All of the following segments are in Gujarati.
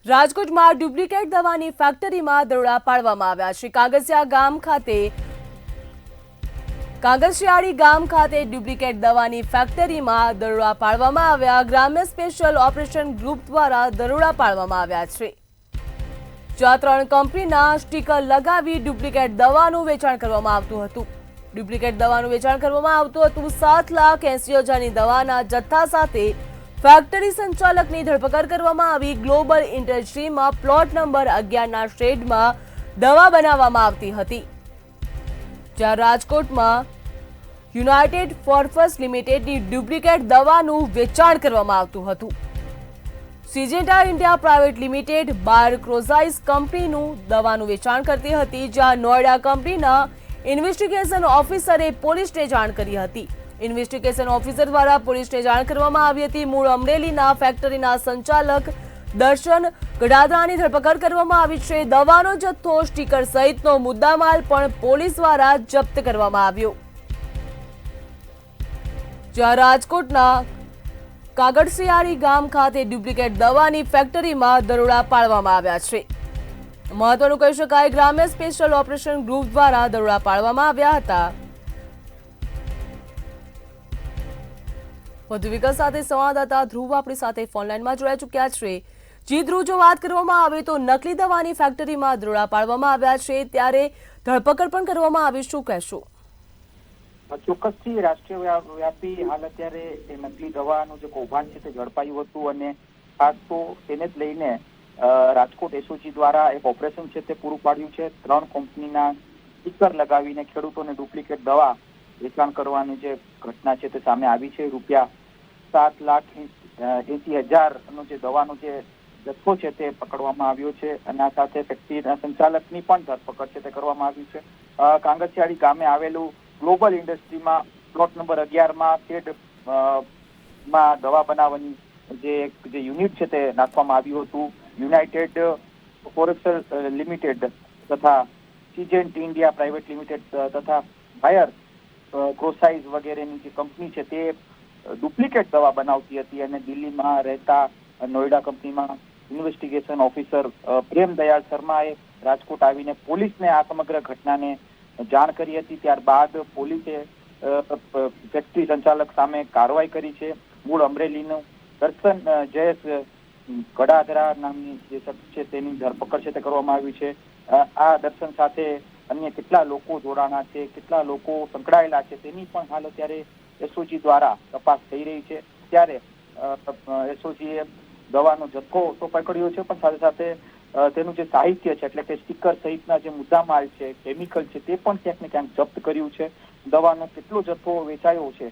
રાજકોટમાં ડુપ્લિકેટ દવાની ફેક્ટરીમાં દરોડા પાડવામાં આવ્યા છે। કાગસિયાળી ગામ ખાતે ડુપ્લિકેટ દવાની ફેક્ટરીમાં દરોડા પાડવામાં આવ્યા। ગ્રામ્ય સ્પેશિયલ ઓપરેશન ગ્રુપ દ્વારા દરોડા પાડવામાં આવ્યા છે, જ્યાં 3 કંપનીના સ્ટીકર લગાવી ડુપ્લિકેટ દવાનું વેચાણ કરવામાં આવતું હતું। ડુપ્લિકેટ દવાનું વેચાણ કરવામાં આવતું હતું। 7,80,000ની દવાના જથ્થા સાથે ફેક્ટરી સંચાલકની ધરપકડ કરવામાં આવી। ગ્લોબલ ઇન્ડસ્ટ્રીમાં પ્લોટ નંબર 11ના શેડમાં દવા બનાવવામાં આવતી હતી, જ્યાં રાજકોટમાં યુનાઇટેડ ફોર્ફસ લિમિટેડની ડુપ્લિકેટ દવાનું વેચાણ કરવામાં આવતું હતું। સિજેન્ટા ઇન્ડિયા પ્રાઇવેટ લિમિટેડ બાર ક્રોઝાઇસ કંપનીનું દવાનું વેચાણ કરતી હતી, જ્યાં નોઈડા કંપનીના ઇન્વેસ્ટિગેશન ઓફિસરે પોલીસને જાણ કરી હતી। ઇન્વેસ્ટિગેશન ઓફિસર દ્વારા પોલીસને જાણ કરવામાં આવી હતી। મૂળ અમરેલીના ફેક્ટરીના સંચાલક દર્શન ગઢાદરાની ધરપકડ કરવામાં આવી છે। દવાનો જથ્થો, સ્ટીકર સહિતનો મુદ્દામાલ પણ પોલીસ દ્વારા જપ્ત કરવામાં આવ્યો, જ્યાં રાજકોટના કાગસિયાળી ગામ ખાતે ડુપ્લિકેટ દવાની ફેક્ટરીમાં દરોડા પાડવામાં આવ્યા છે। મહત્વનું કહી શકાય, ગ્રામ્ય સ્પેશિયલ ઓપરેશન ગ્રુપ દ્વારા દરોડા પાડવામાં આવ્યા હતા। વધુ વિગત સાથે સંવાદદાતા ધ્રુવ આપણી સાથે ફોનલાઈનમાં જોડાઈ ચૂક્યા છે। જી ધ્રુવ, જો વાત કરવામાં આવે તો નકલી દવાની ફેક્ટરીમાં દરોડા પાડવામાં આવ્યા છે, ત્યારે ધરપકડ પણ કરવામાં આવી, શું કહેશો? ચોક્કસથી રાષ્ટ્રીય વ્યાપી હાલ અત્યારે નકલી દવાનું જે કૌભાંડ છે તે ઝડપાયું હતું, અને ખાસ તો તેને જ લઈને રાજકોટ એસઓજી દ્વારા એક ઓપરેશન છે તે પૂરું પાડ્યું છે। 3 કંપનીના સ્ટીકર લગાવીને ખેડૂતોને ડુપ્લિકેટ દવા વેચાણ કરવાની જે ઘટના છે તે સામે આવી છે। ₹7,80,000નો જે દવાનો જે જથ્થો છે તે પકડવામાં આવ્યો છે, અને આ સાથે ફેક્ટરીના સંચાલકની પણ ધરપકડ છે તે કરવામાં આવી છે। કાગસિયાળી ગામે આવેલું ગ્લોબલ ઇન્ડસ્ટ્રીમાં પ્લોટ નંબર 11માં શેડ માં દવા બનાવવાની જે યુનિટ છે તે નાખવામાં આવ્યું હતું। યુનાઇટેડ ફોર્ફસ લિમિટેડ તથા સિજેન્ટ ઇન્ડિયા પ્રાઇવેટ લિમિટેડ તથા બાયર ક્રોઝાઇસ વગેરેની જે કંપની છે તે ડુપ્લિકેટ દવા બનાવતી હતી, અને દિલ્હીમાં રહેતા નોઈડા કંપનીમાં ઇન્વેસ્ટિગેશન ઓફિસર પ્રેમ દયાળ શર્માએ રાજકોટ આવીને પોલીસને આ સમગ્ર ઘટનાને જાણ કરી હતી। ત્યારબાદ પોલીસે ફેક્ટરી સંચાલક સામે કાર્યવાહી કરી છે। મૂળ અમરેલીનું દર્શન જયેશ ગઢાદરા નામની જે શખ્સ છે તેની ધરપકડ છે તે કરવામાં આવી છે। આ દર્શન સાથે અન્ય કેટલા લોકો જોડાણા છે, કેટલા લોકો સંકળાયેલા છે, તેની પણ હાલ અત્યારે એસઓજી દ્વારા તપાસ થઈ રહી છે। ત્યારે એસઓજીએ દવાનો જથ્થો તો પકડ્યો છે, પણ સાથે સાથે તેનું જે સાહિત્ય છે, એટલે કે સ્ટીકર સહિતના જે મુદ્દામાલ છે, કેમિકલ છે, તે પણ ક્યાંક ને ક્યાંક જપ્ત કર્યું છે। દવાનો કેટલો જથ્થો વેચાયો છે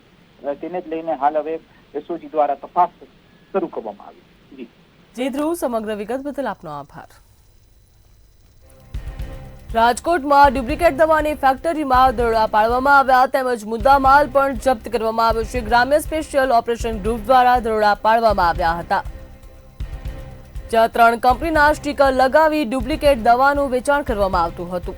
તેને જ લઈને હાલ હવે એસઓજી દ્વારા તપાસ શરૂ કરવામાં આવી। જી ધ્રુવ, સમગ્ર વિગત બદલ આપનો આભાર। રાજકોટમાં ડુપ્લિકેટ દવાની ફેક્ટરીમાં દરોડા પાડવામાં આવ્યા, તેમજ મુદ્દામાલ પણ જપ્ત કરવામાં આવ્યો છે। ગ્રામ્ય સ્પેશિયલ ઓપરેશન ગ્રુપ દ્વારા દરોડા પાડવામાં આવ્યા હતા, જ્યાં 3 કંપનીના સ્ટીકર લગાવી ડુપ્લિકેટ દવાનું વેચાણ કરવામાં આવતું હતું।